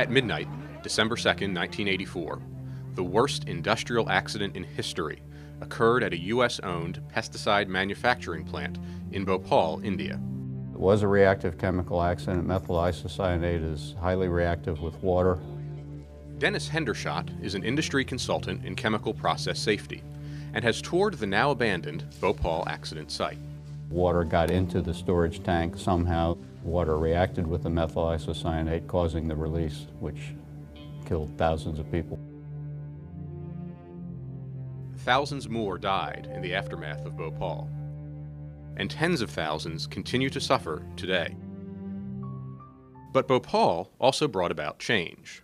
At midnight, December 2nd, 1984, the worst industrial accident in history occurred at a U.S.-owned pesticide manufacturing plant in Bhopal, India. It was a reactive chemical accident. Methyl isocyanate is highly reactive with water. Dennis Hendershot is an industry consultant in chemical process safety and has toured the now abandoned Bhopal accident site. Water got into the storage tank somehow. Water reacted with the methyl isocyanate, causing the release, which killed thousands of people. Thousands more died in the aftermath of Bhopal, and tens of thousands continue to suffer today. But Bhopal also brought about change.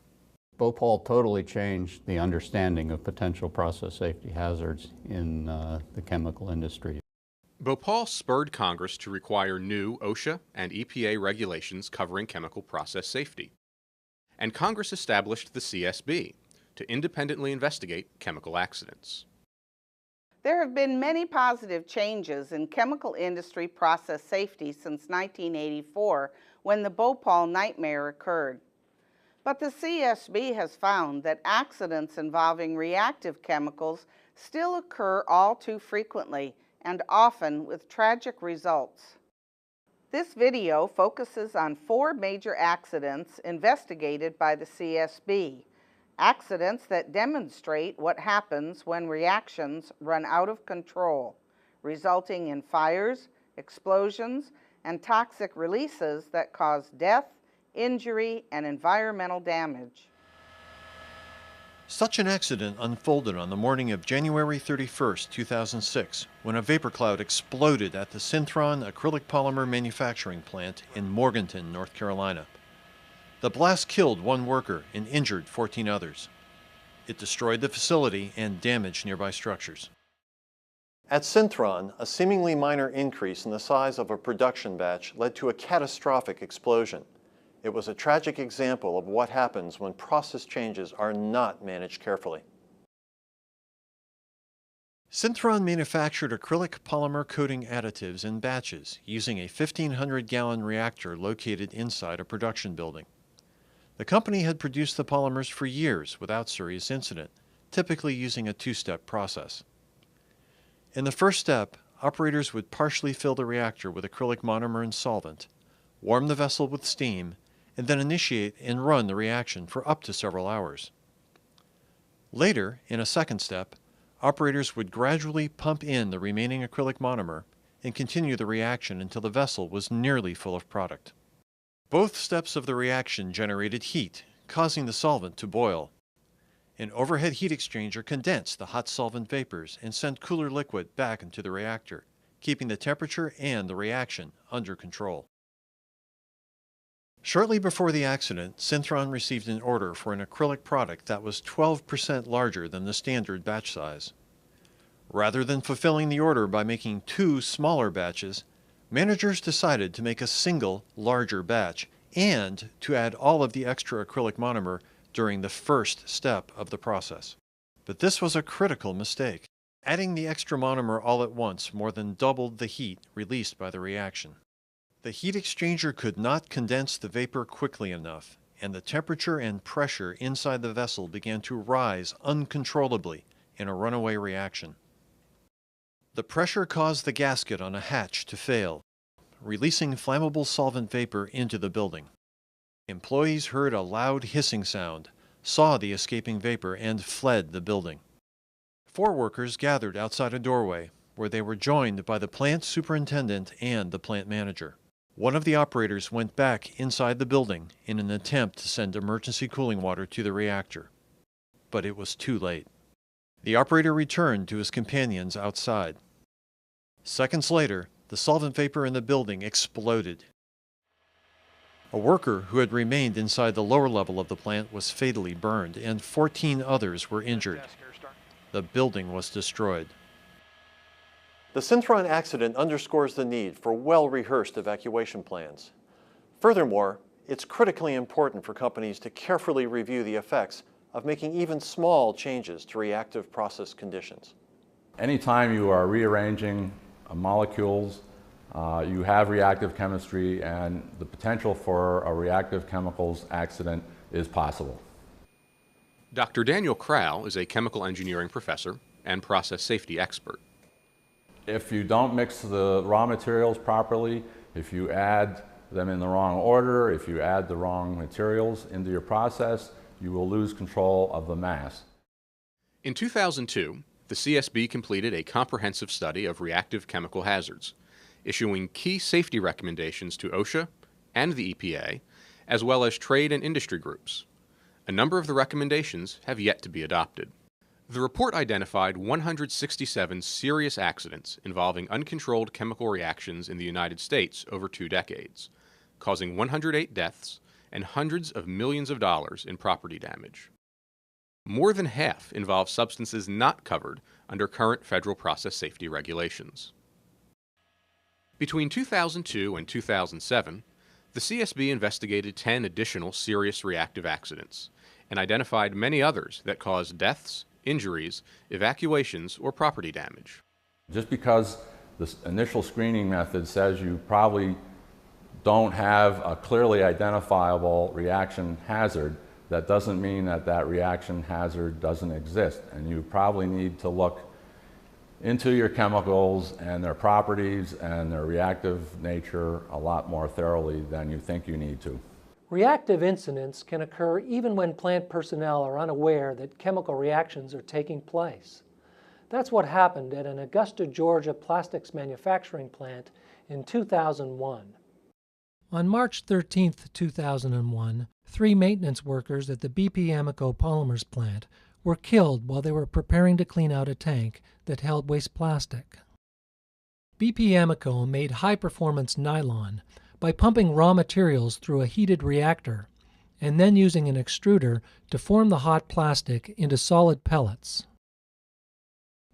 Bhopal totally changed the understanding of potential process safety hazards in the chemical industry. Bhopal spurred Congress to require new OSHA and EPA regulations covering chemical process safety. And Congress established the CSB to independently investigate chemical accidents. There have been many positive changes in chemical industry process safety since 1984, when the Bhopal nightmare occurred. But the CSB has found that accidents involving reactive chemicals still occur all too frequently, and often with tragic results. This video focuses on 4 major accidents investigated by the CSB, accidents that demonstrate what happens when reactions run out of control, resulting in fires, explosions, and toxic releases that cause death, injury, and environmental damage. Such an accident unfolded on the morning of January 31, 2006, when a vapor cloud exploded at the Synthron acrylic polymer manufacturing plant in Morganton, North Carolina. The blast killed 1 worker and injured 14 others. It destroyed the facility and damaged nearby structures. At Synthron, a seemingly minor increase in the size of a production batch led to a catastrophic explosion. It was a tragic example of what happens when process changes are not managed carefully. Synthron manufactured acrylic polymer coating additives in batches using a 1,500-gallon reactor located inside a production building. The company had produced the polymers for years without serious incident, typically using a 2-step process. In the first step, operators would partially fill the reactor with acrylic monomer and solvent, warm the vessel with steam, and then initiate and run the reaction for up to several hours. Later, in a second step, operators would gradually pump in the remaining acrylic monomer and continue the reaction until the vessel was nearly full of product. Both steps of the reaction generated heat, causing the solvent to boil. An overhead heat exchanger condensed the hot solvent vapors and sent cooler liquid back into the reactor, keeping the temperature and the reaction under control. Shortly before the accident, Synthron received an order for an acrylic product that was 12% larger than the standard batch size. Rather than fulfilling the order by making 2 smaller batches, managers decided to make a single, larger batch and to add all of the extra acrylic monomer during the first step of the process. But this was a critical mistake. Adding the extra monomer all at once more than doubled the heat released by the reaction. The heat exchanger could not condense the vapor quickly enough, and the temperature and pressure inside the vessel began to rise uncontrollably in a runaway reaction. The pressure caused the gasket on a hatch to fail, releasing flammable solvent vapor into the building. Employees heard a loud hissing sound, saw the escaping vapor, and fled the building. 4 workers gathered outside a doorway, where they were joined by the plant superintendent and the plant manager. One of the operators went back inside the building in an attempt to send emergency cooling water to the reactor. But it was too late. The operator returned to his companions outside. Seconds later, the solvent vapor in the building exploded. A worker who had remained inside the lower level of the plant was fatally burned, and 14 others were injured. The building was destroyed. The Synthron accident underscores the need for well-rehearsed evacuation plans. Furthermore, it's critically important for companies to carefully review the effects of making even small changes to reactive process conditions. Anytime you are rearranging molecules, you have reactive chemistry, and the potential for a reactive chemicals accident is possible. Dr. Daniel Crowell is a chemical engineering professor and process safety expert. If you don't mix the raw materials properly, if you add them in the wrong order, if you add the wrong materials into your process, you will lose control of the mass. In 2002, the CSB completed a comprehensive study of reactive chemical hazards, issuing key safety recommendations to OSHA and the EPA, as well as trade and industry groups. A number of the recommendations have yet to be adopted. The report identified 167 serious accidents involving uncontrolled chemical reactions in the United States over 2 decades, causing 108 deaths and hundreds of millions of dollars in property damage. More than half involve substances not covered under current federal process safety regulations. Between 2002 and 2007, the CSB investigated 10 additional serious reactive accidents and identified many others that caused deaths, injuries, evacuations, or property damage. Just because this initial screening method says you probably don't have a clearly identifiable reaction hazard, that doesn't mean that that reaction hazard doesn't exist. And you probably need to look into your chemicals and their properties and their reactive nature a lot more thoroughly than you think you need to. Reactive incidents can occur even when plant personnel are unaware that chemical reactions are taking place. That's what happened at an Augusta, Georgia plastics manufacturing plant in 2001. On March 13, 2001, 3 maintenance workers at the BP Amoco Polymers plant were killed while they were preparing to clean out a tank that held waste plastic. BP Amoco made high-performance nylon by pumping raw materials through a heated reactor and then using an extruder to form the hot plastic into solid pellets.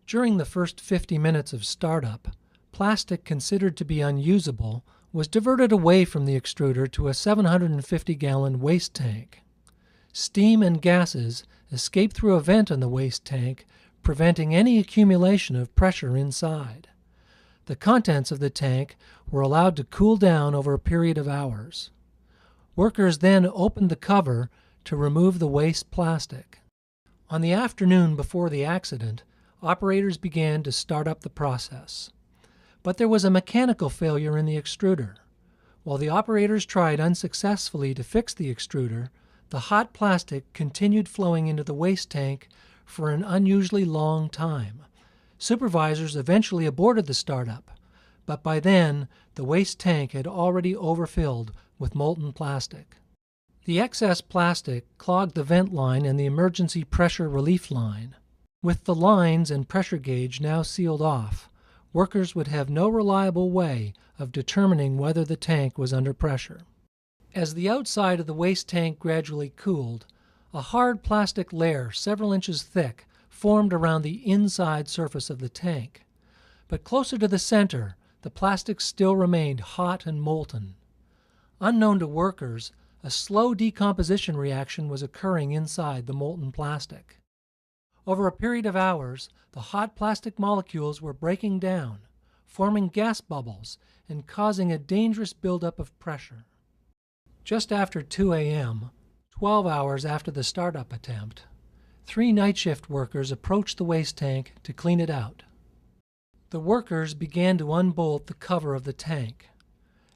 During the first 50 minutes of startup, plastic considered to be unusable was diverted away from the extruder to a 750-gallon waste tank. Steam and gases escaped through a vent in the waste tank, preventing any accumulation of pressure inside. The contents of the tank were allowed to cool down over a period of hours. Workers then opened the cover to remove the waste plastic. On the afternoon before the accident, operators began to start up the process. But there was a mechanical failure in the extruder. While the operators tried unsuccessfully to fix the extruder, the hot plastic continued flowing into the waste tank for an unusually long time. Supervisors eventually aborted the startup, but by then the waste tank had already overfilled with molten plastic. The excess plastic clogged the vent line and the emergency pressure relief line. With the lines and pressure gauge now sealed off, workers would have no reliable way of determining whether the tank was under pressure. As the outside of the waste tank gradually cooled, a hard plastic layer several inches thick formed around the inside surface of the tank. But closer to the center, the plastic still remained hot and molten. Unknown to workers, a slow decomposition reaction was occurring inside the molten plastic. Over a period of hours, the hot plastic molecules were breaking down, forming gas bubbles and causing a dangerous buildup of pressure. Just after 2 a.m., 12 hours after the startup attempt, 3 night shift workers approached the waste tank to clean it out. The workers began to unbolt the cover of the tank.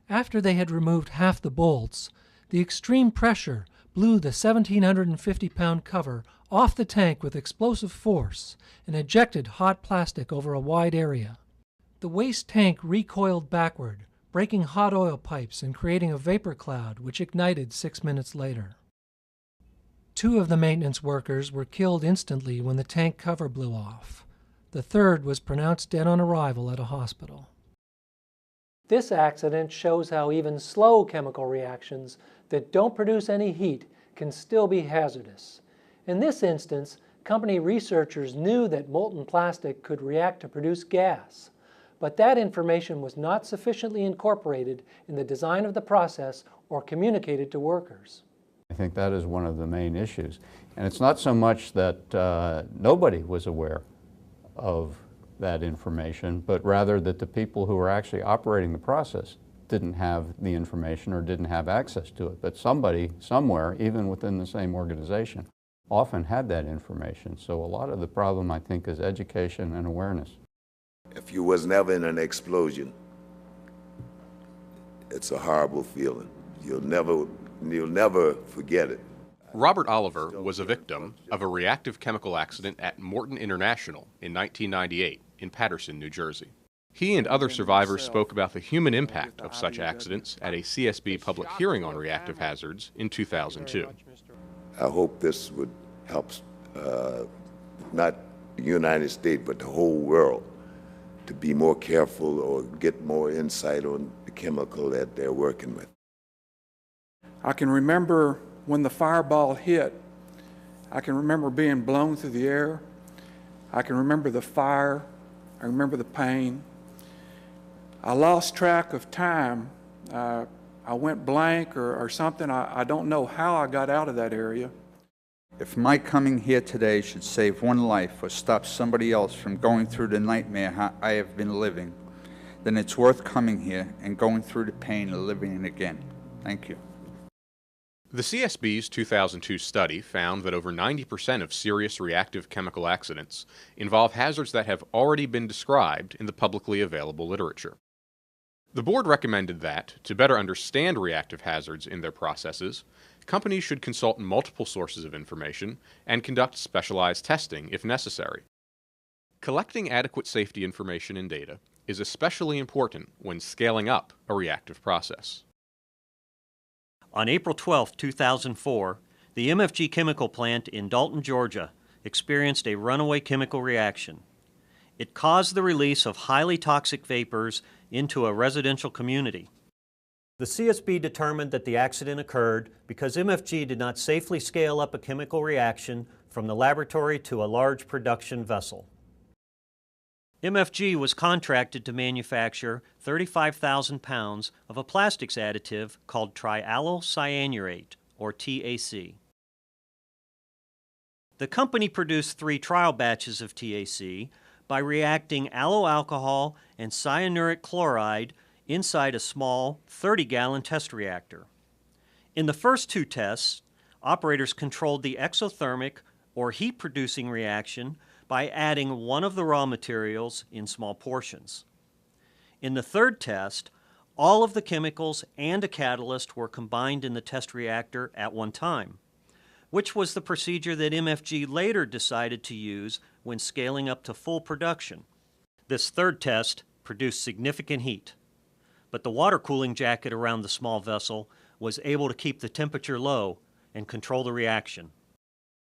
After they had removed half the bolts, the extreme pressure blew the 1,750-pound cover off the tank with explosive force and ejected hot plastic over a wide area. The waste tank recoiled backward, breaking hot oil pipes and creating a vapor cloud which ignited 6 minutes later. 2 of the maintenance workers were killed instantly when the tank cover blew off. The third was pronounced dead on arrival at a hospital. This accident shows how even slow chemical reactions that don't produce any heat can still be hazardous. In this instance, company researchers knew that molten plastic could react to produce gas, but that information was not sufficiently incorporated in the design of the process or communicated to workers. I think that is one of the main issues. And it's not so much that nobody was aware of that information, but rather that the people who were actually operating the process didn't have the information or didn't have access to it. But somebody, somewhere, even within the same organization, often had that information. So a lot of the problem, I think, is education and awareness. If you was never in an explosion, it's a horrible feeling. You'll never forget it. Robert Oliver was a victim of a reactive chemical accident at Morton International in 1998 in Paterson, New Jersey. He and other survivors spoke about the human impact of such accidents at a CSB public hearing on reactive hazards in 2002. I hope this would help not the United States, but the whole world to be more careful or get more insight on the chemical that they're working with. I can remember when the fireball hit. I can remember being blown through the air. I can remember the fire. I remember the pain. I lost track of time. I went blank or something. I don't know how I got out of that area. If my coming here today should save one life or stop somebody else from going through the nightmare I have been living, then it's worth coming here and going through the pain of living it again. Thank you. The CSB's 2002 study found that over 90% of serious reactive chemical accidents involve hazards that have already been described in the publicly available literature. The board recommended that, to better understand reactive hazards in their processes, companies should consult multiple sources of information and conduct specialized testing if necessary. Collecting adequate safety information and data is especially important when scaling up a reactive process. On April 12, 2004, the MFG chemical plant in Dalton, Georgia, experienced a runaway chemical reaction. It caused the release of highly toxic vapors into a residential community. The CSB determined that the accident occurred because MFG did not safely scale up a chemical reaction from the laboratory to a large production vessel. MFG was contracted to manufacture 35,000 pounds of a plastics additive called triallocyanurate, or TAC. The company produced 3 trial batches of TAC by reacting aloe alcohol and cyanuric chloride inside a small 30-gallon test reactor. In the first 2 tests, operators controlled the exothermic or heat-producing reaction by adding one of the raw materials in small portions. In the third test, all of the chemicals and a catalyst were combined in the test reactor at one time, which was the procedure that MFG later decided to use when scaling up to full production. This third test produced significant heat, but the water cooling jacket around the small vessel was able to keep the temperature low and control the reaction.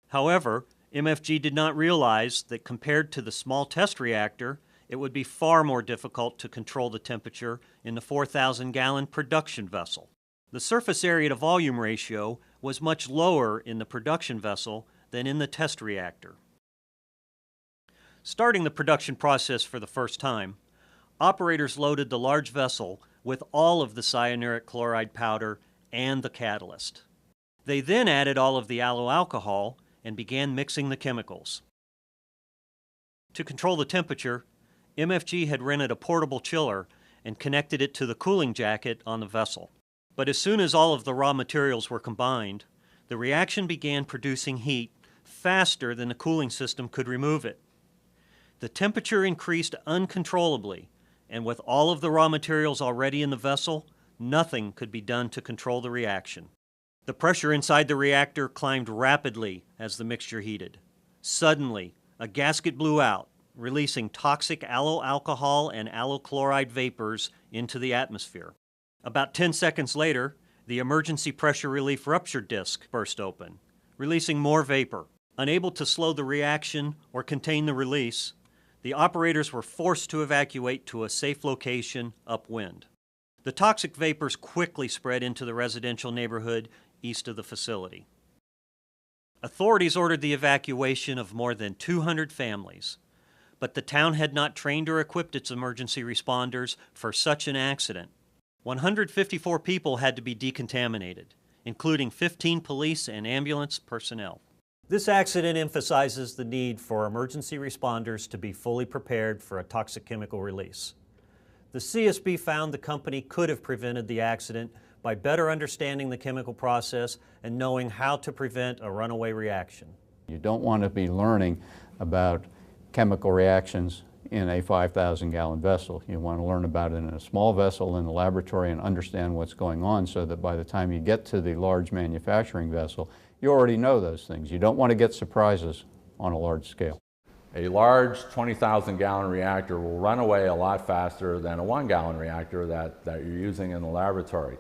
However, MFG did not realize that compared to the small test reactor, it would be far more difficult to control the temperature in the 4,000-gallon production vessel. The surface area to volume ratio was much lower in the production vessel than in the test reactor. Starting the production process for the first time, operators loaded the large vessel with all of the cyanuric chloride powder and the catalyst. They then added all of the aloe alcohol and began mixing the chemicals. To control the temperature, MFG had rented a portable chiller and connected it to the cooling jacket on the vessel. But as soon as all of the raw materials were combined, the reaction began producing heat faster than the cooling system could remove it. The temperature increased uncontrollably, and with all of the raw materials already in the vessel, nothing could be done to control the reaction. The pressure inside the reactor climbed rapidly as the mixture heated. Suddenly, a gasket blew out, releasing toxic aloe alcohol and aloe chloride vapors into the atmosphere. About 10 seconds later, the emergency pressure relief rupture disc burst open, releasing more vapor. Unable to slow the reaction or contain the release, the operators were forced to evacuate to a safe location upwind. The toxic vapors quickly spread into the residential neighborhood east of the facility. Authorities ordered the evacuation of more than 200 families, but the town had not trained or equipped its emergency responders for such an accident. 154 people had to be decontaminated, including 15 police and ambulance personnel. This accident emphasizes the need for emergency responders to be fully prepared for a toxic chemical release. The CSB found the company could have prevented the accident by better understanding the chemical process and knowing how to prevent a runaway reaction. You don't want to be learning about chemical reactions in a 5,000-gallon vessel. You want to learn about it in a small vessel in the laboratory and understand what's going on so that by the time you get to the large manufacturing vessel, you already know those things. You don't want to get surprises on a large scale. A large 20,000-gallon reactor will run away a lot faster than a 1-gallon reactor that you're using in the laboratory.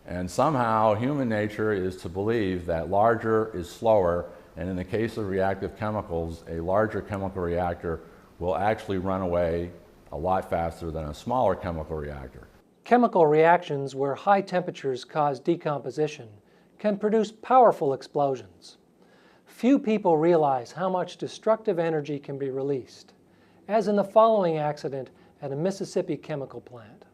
And somehow human nature is to believe that larger is slower, and in the case of reactive chemicals, a larger chemical reactor will actually run away a lot faster than a smaller chemical reactor. Chemical reactions where high temperatures cause decomposition can produce powerful explosions. Few people realize how much destructive energy can be released, as in the following accident at a Mississippi chemical plant.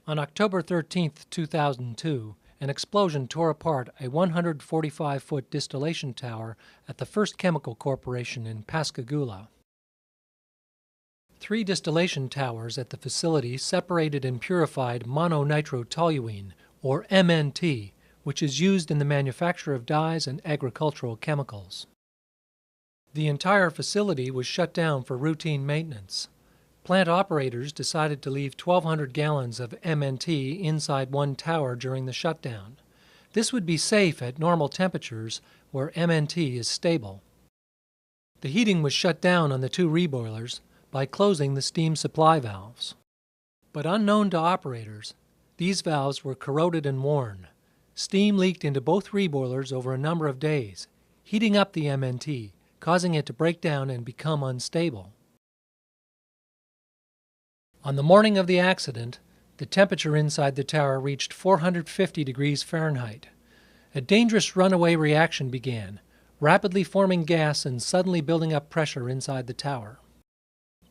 On October 13, 2002, an explosion tore apart a 145-foot distillation tower at the First Chemical Corporation in Pascagoula. 3 distillation towers at the facility separated and purified mononitrotoluene, or MNT, which is used in the manufacture of dyes and agricultural chemicals. The entire facility was shut down for routine maintenance. Plant operators decided to leave 1,200 gallons of MNT inside one tower during the shutdown. This would be safe at normal temperatures where MNT is stable. The heating was shut down on the 2 reboilers by closing the steam supply valves. But unknown to operators, these valves were corroded and worn. Steam leaked into both reboilers over a number of days, heating up the MNT, causing it to break down and become unstable. On the morning of the accident, the temperature inside the tower reached 450 degrees Fahrenheit. A dangerous runaway reaction began, rapidly forming gas and suddenly building up pressure inside the tower.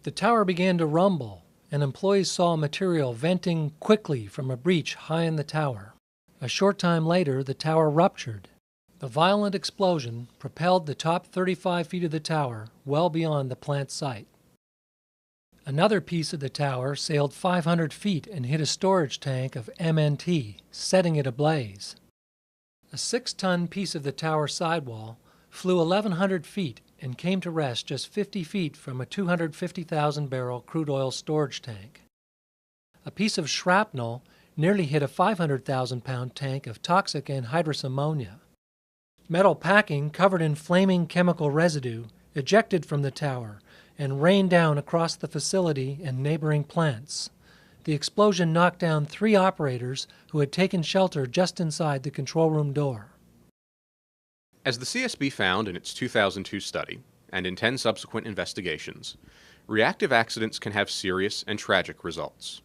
The tower began to rumble, and employees saw material venting quickly from a breach high in the tower. A short time later, the tower ruptured. The violent explosion propelled the top 35 feet of the tower well beyond the plant site. Another piece of the tower sailed 500 feet and hit a storage tank of MNT, setting it ablaze. A 6-ton piece of the tower sidewall flew 1,100 feet and came to rest just 50 feet from a 250,000-barrel crude oil storage tank. A piece of shrapnel nearly hit a 500,000-pound tank of toxic anhydrous ammonia. Metal packing covered in flaming chemical residue ejected from the tower and rained down across the facility and neighboring plants. The explosion knocked down 3 operators who had taken shelter just inside the control room door. As the CSB found in its 2002 study, and in 10 subsequent investigations, reactive accidents can have serious and tragic results.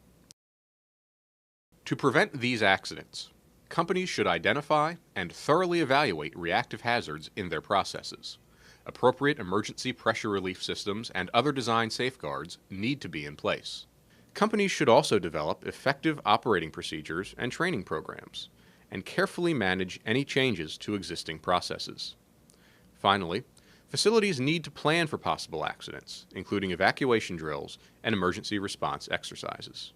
To prevent these accidents, companies should identify and thoroughly evaluate reactive hazards in their processes. Appropriate emergency pressure relief systems and other design safeguards need to be in place. Companies should also develop effective operating procedures and training programs, and carefully manage any changes to existing processes. Finally, facilities need to plan for possible accidents, including evacuation drills and emergency response exercises.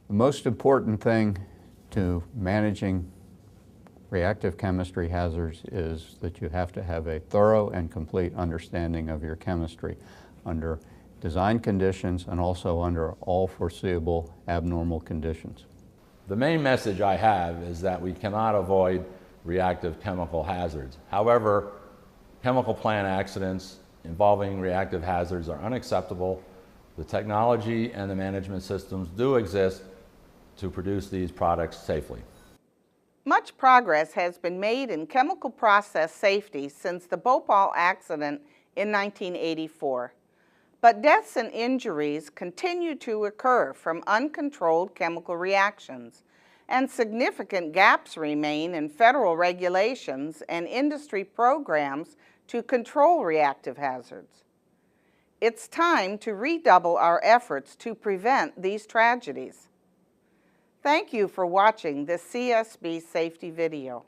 The most important thing to managing reactive chemistry hazards is that you have to have a thorough and complete understanding of your chemistry under design conditions and also under all foreseeable abnormal conditions. The main message I have is that we cannot avoid reactive chemical hazards. However, chemical plant accidents involving reactive hazards are unacceptable. The technology and the management systems do exist to produce these products safely. Much progress has been made in chemical process safety since the Bhopal accident in 1984. But deaths and injuries continue to occur from uncontrolled chemical reactions, and significant gaps remain in federal regulations and industry programs to control reactive hazards. It's time to redouble our efforts to prevent these tragedies. Thank you for watching this CSB safety video.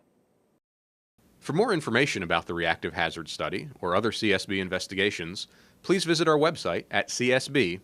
For more information about the reactive hazard study or other CSB investigations, please visit our website at csb.gov.